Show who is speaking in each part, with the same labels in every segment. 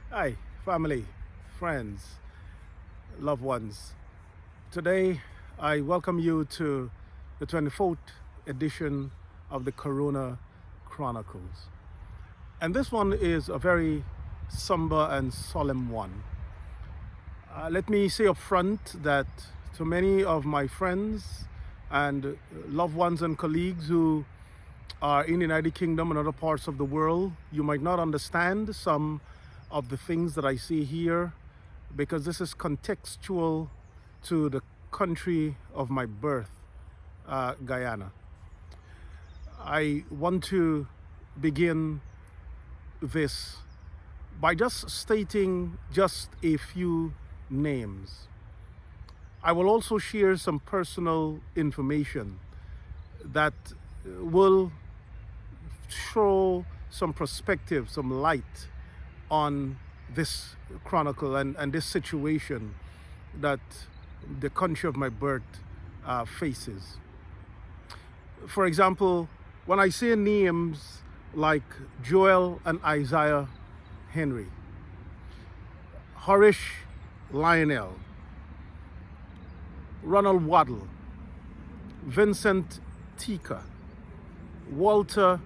Speaker 1: Hi, family, friends, loved ones. Today, I welcome you to the 24th edition of the Chronicles. And this one is a very somber and solemn one. Let me say up front that to many of my friends and loved ones and colleagues who are in the United Kingdom and other parts of the world, you might not understand some of the things that I see here because this is contextual to the country of my birth, Guyana. I want to begin this by just stating just a few names. I will also share some personal information that will show some perspective, some light on this chronicle and this situation that the country of my birth faces. For example, when I say names like Joel and Isaiah Henry, Harish Lionel, Ronald Waddle, Vincent Tika, Walter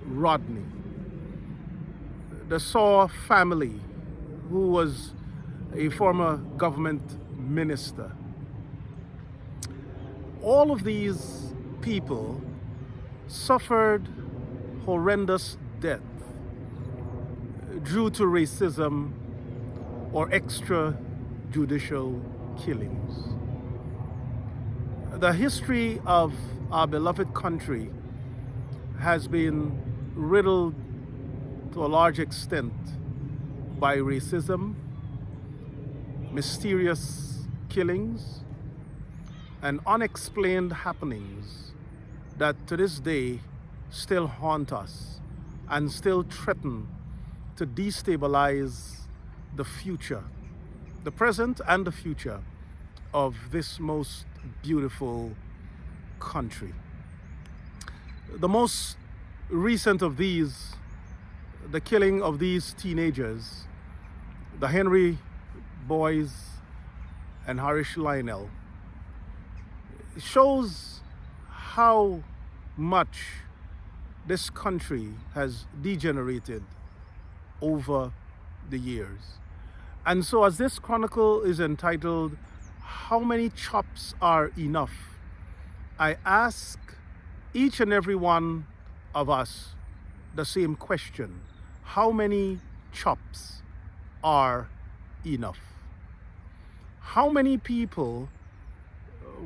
Speaker 1: Rodney, the Saw family, who was a former government minister. All of these people suffered horrendous death due to racism or extrajudicial killings. The history of our beloved country has been riddled to a large extent by racism, mysterious killings, and unexplained happenings that to this day still haunt us and still threaten to destabilize the future, the present and the future of this most beautiful country. The most recent of these, the killing of these teenagers, the Henry boys and Harish Lionel, shows how much this country has degenerated over the years. And so as this chronicle is entitled, How Many Chops Are Enough? I ask each and every one of us the same question. How many chops are enough? How many people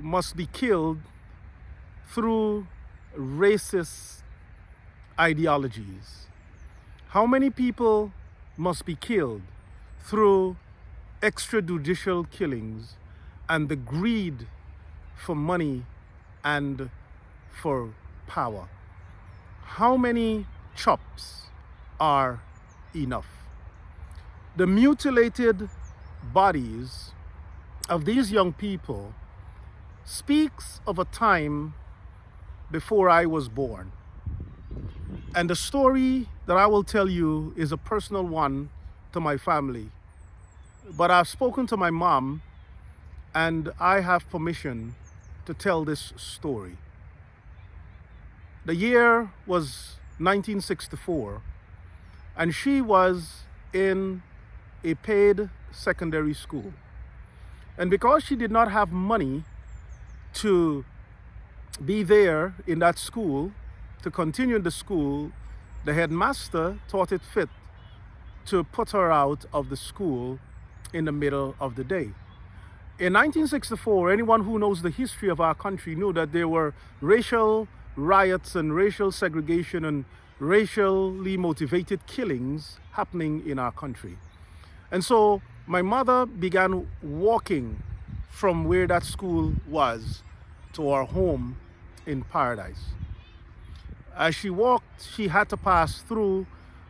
Speaker 1: must be killed through racist ideologies? How many people must be killed through extrajudicial killings and the greed for money and for power? How many chops are enough? The mutilated bodies of these young people speaks of a time before I was born. And the story that I will tell you is a personal one to my family. But I've spoken to my mom and I have permission to tell this story. The year was 1964 and she was in a paid secondary school. And because she did not have money to be there in that school, to continue in the school, the headmaster thought it fit to put her out of the school in the middle of the day. In 1964, anyone who knows the history of our country knew that there were racial riots and racial segregation and racially motivated killings happening in our country. And so my mother began walking from where that school was to our home in Paradise. As she walked, she had to pass through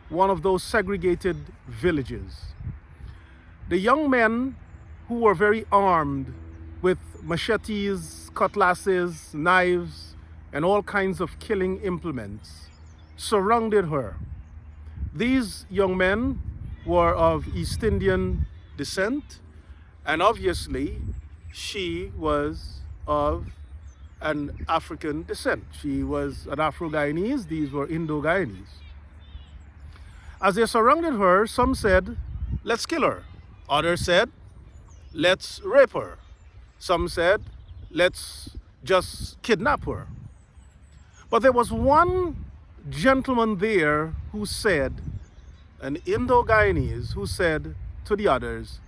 Speaker 1: one of those segregated villages. The young men who were very armed with machetes, cutlasses, knives, and all kinds of killing implements surrounded her. These young men were of East Indian descent, and obviously she was of an African descent. She was an Afro-Guyanese, these were Indo-Guyanese. As they surrounded her, some said, let's kill her. Others said, let's rape her. Some said, let's just kidnap her. But there was one gentleman there who said, an Indo-Guyanese, who said to the others,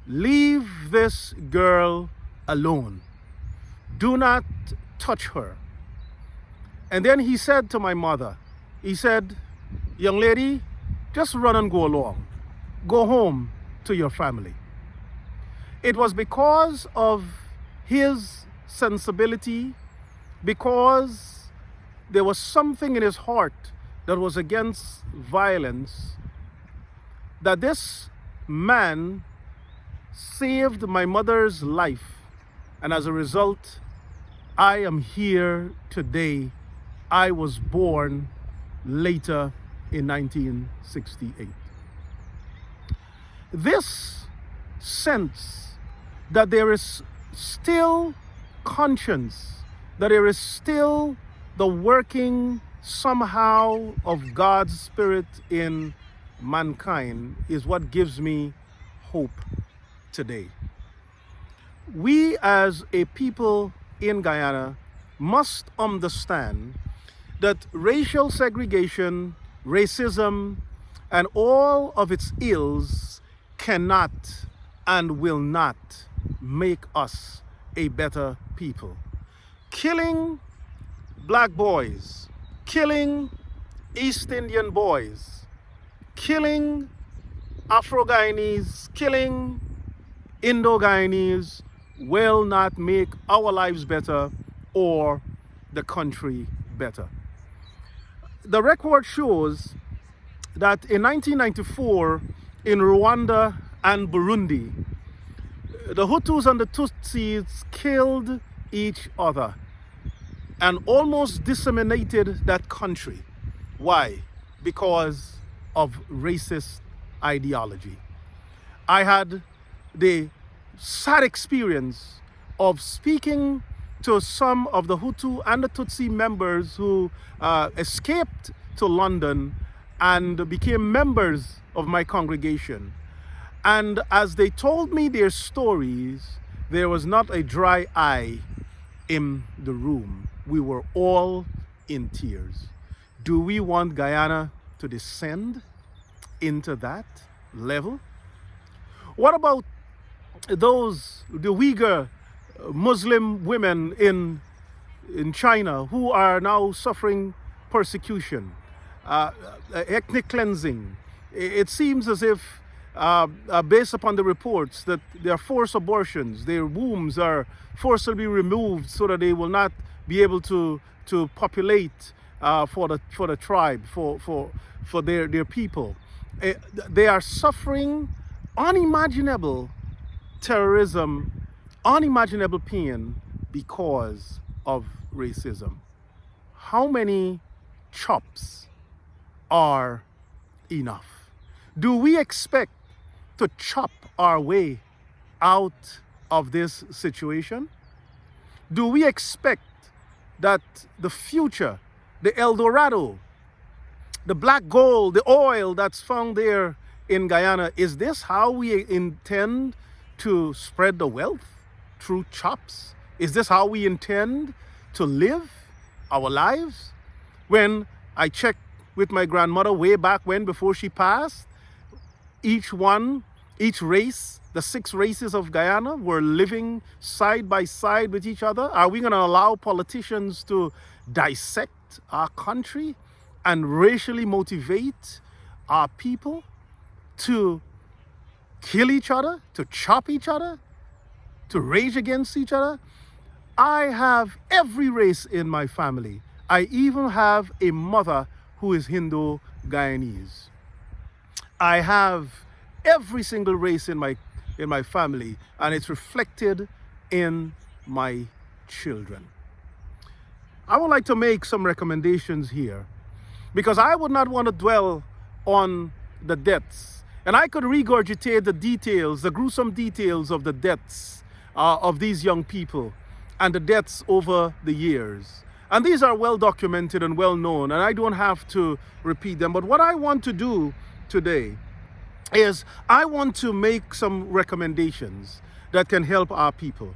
Speaker 1: leave this girl alone. Do not touch her. And then he said to my mother, he said, young lady, just run and go along. Go home to your family. It was because of his sensibility, because there was something in his heart that was against violence, that this man saved my mother's life. And as a result, I am here today. I was born later in 1968. This sense that there is still conscience, that there is still the working somehow of God's Spirit in mankind is what gives me hope today. We as a people in Guyana must understand that racial segregation, racism, and all of its ills cannot and will not make us a better people. Killing black boys, killing East Indian boys, killing Afro-Guyanese, killing Indo-Guyanese will not make our lives better or the country better. The record shows that in 1994, in Rwanda and Burundi, the Hutus and the Tutsis killed each other and almost disseminated that country. Why? Because of racist ideology. I had the sad experience of speaking to some of the Hutu and the Tutsi members who escaped to London and became members of my congregation. And as they told me their stories, there was not a dry eye in the room. We were all in tears. Do we want Guyana to descend into that level? What about the Uyghur Muslim women in China who are now suffering persecution, ethnic cleansing? It seems as if, based upon the reports, that there are forced abortions, their wombs are forcibly removed so that they will not be able to populate for the tribe, for their people. They are suffering unimaginable terrorism, unimaginable pain because of racism. How many chops are enough? Do we expect to chop our way out of this situation? Do we expect that the future, the El Dorado, the black gold, the oil that's found there in Guyana, is this how we intend to spread the wealth? Through chops? Is this how we intend to live our lives? When I checked with my grandmother way back when, before she passed, each race, the 6 races of Guyana were living side by side with each other. Are we going to allow politicians to dissect our country and racially motivate our people to kill each other, to chop each other, to rage against each other? I have every race in my family. I even have a mother who is Hindu-Guyanese. I have every single race in my family, and it's reflected in my children. I would like to make some recommendations here, because I would not want to dwell on the deaths. And I could regurgitate the details, the gruesome details of the deaths of these young people and the deaths over the years. And these are well documented and well known, and I don't have to repeat them. But what I want to do today is I want to make some recommendations that can help our people.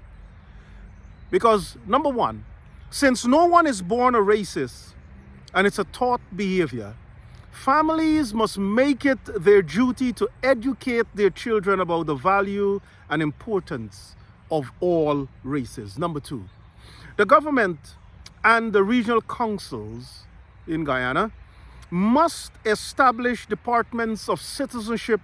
Speaker 1: Because number one, since no one is born a racist and it's a taught behavior, families must make it their duty to educate their children about the value and importance of all races. Number two, the government and the regional councils in Guyana must establish departments of citizenship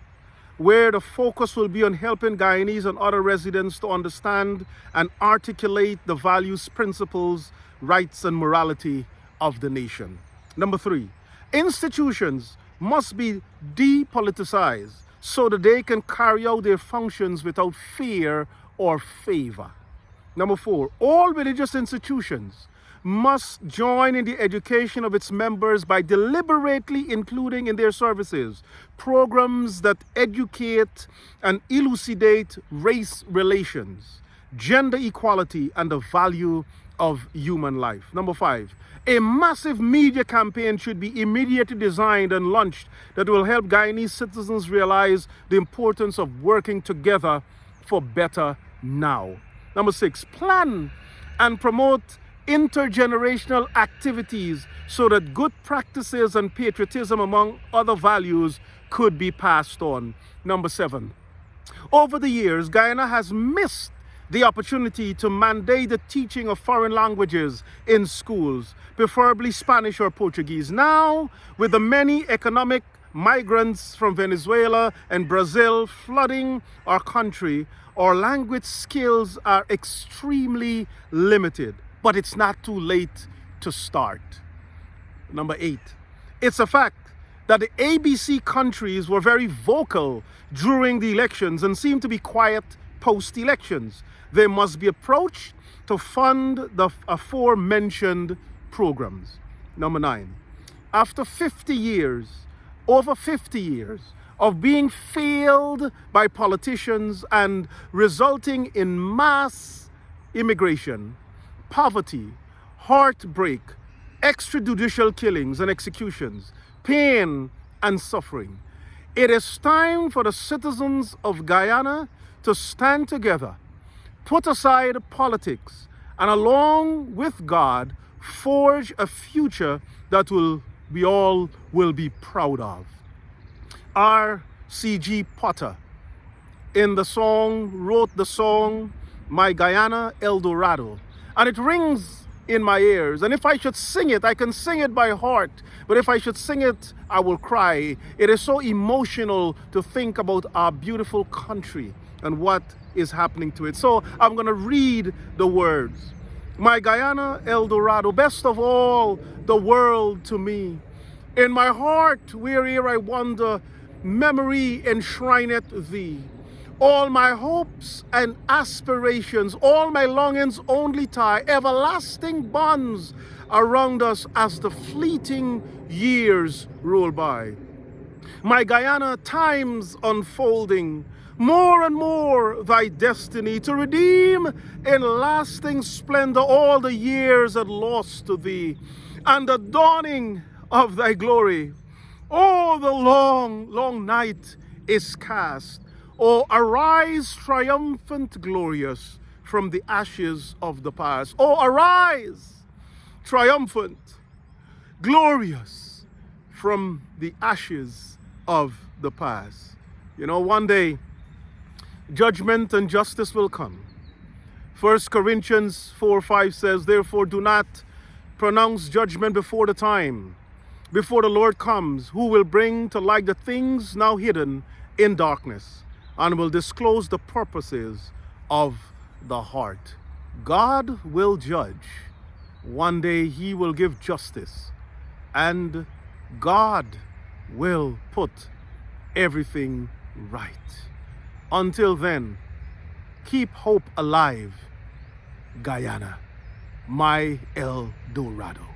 Speaker 1: where the focus will be on helping Guyanese and other residents to understand and articulate the values, principles, rights, and morality of the nation. Number three, institutions must be depoliticized so that they can carry out their functions without fear or favor. Number four, all religious institutions must join in the education of its members by deliberately including in their services programs that educate and elucidate race relations, gender equality, and the value of human life. Number five, a massive media campaign should be immediately designed and launched that will help Guyanese citizens realize the importance of working together for better now. Number six, plan and promote intergenerational activities so that good practices and patriotism, among other values, could be passed on. Number seven, over the years, Guyana has missed the opportunity to mandate the teaching of foreign languages in schools, preferably Spanish or Portuguese. Now, with the many economic migrants from Venezuela and Brazil flooding our country, our language skills are extremely limited. But it's not too late to start. Number eight, it's a fact that the ABC countries were very vocal during the elections and seem to be quiet post-elections. They must be approached to fund the aforementioned programs. Number nine, after 50 years, over 50 years of being failed by politicians and resulting in mass immigration, poverty, heartbreak, extrajudicial killings and executions, pain and suffering, it is time for the citizens of Guyana to stand together, put aside politics, and along with God, forge a future that we all will be proud of. R.C.G. Potter wrote the song, My Guyana El Dorado. And it rings in my ears. And if I should sing it, I can sing it by heart. But if I should sing it, I will cry. It is so emotional to think about our beautiful country and what is happening to it. So I'm going to read the words. My Guyana El Dorado, best of all the world to me. In my heart, where'er I wander, memory enshrineth thee. All my hopes and aspirations, all my longings only tie everlasting bonds around us as the fleeting years roll by. My Guyana, time's unfolding, more and more thy destiny to redeem in lasting splendor all the years that lost to thee, and the dawning of thy glory. Oh, the long, long night is cast. Oh, arise triumphant, glorious from the ashes of the past. Oh, arise triumphant, glorious from the ashes of the past. You know, one day, judgment and justice will come. 1 Corinthians 4:5 says, therefore do not pronounce judgment before the time, before the Lord comes, who will bring to light the things now hidden in darkness, and will disclose the purposes of the heart. God will judge. One day he will give justice, and God will put everything right. Until then, keep hope alive, Guyana, my El Dorado.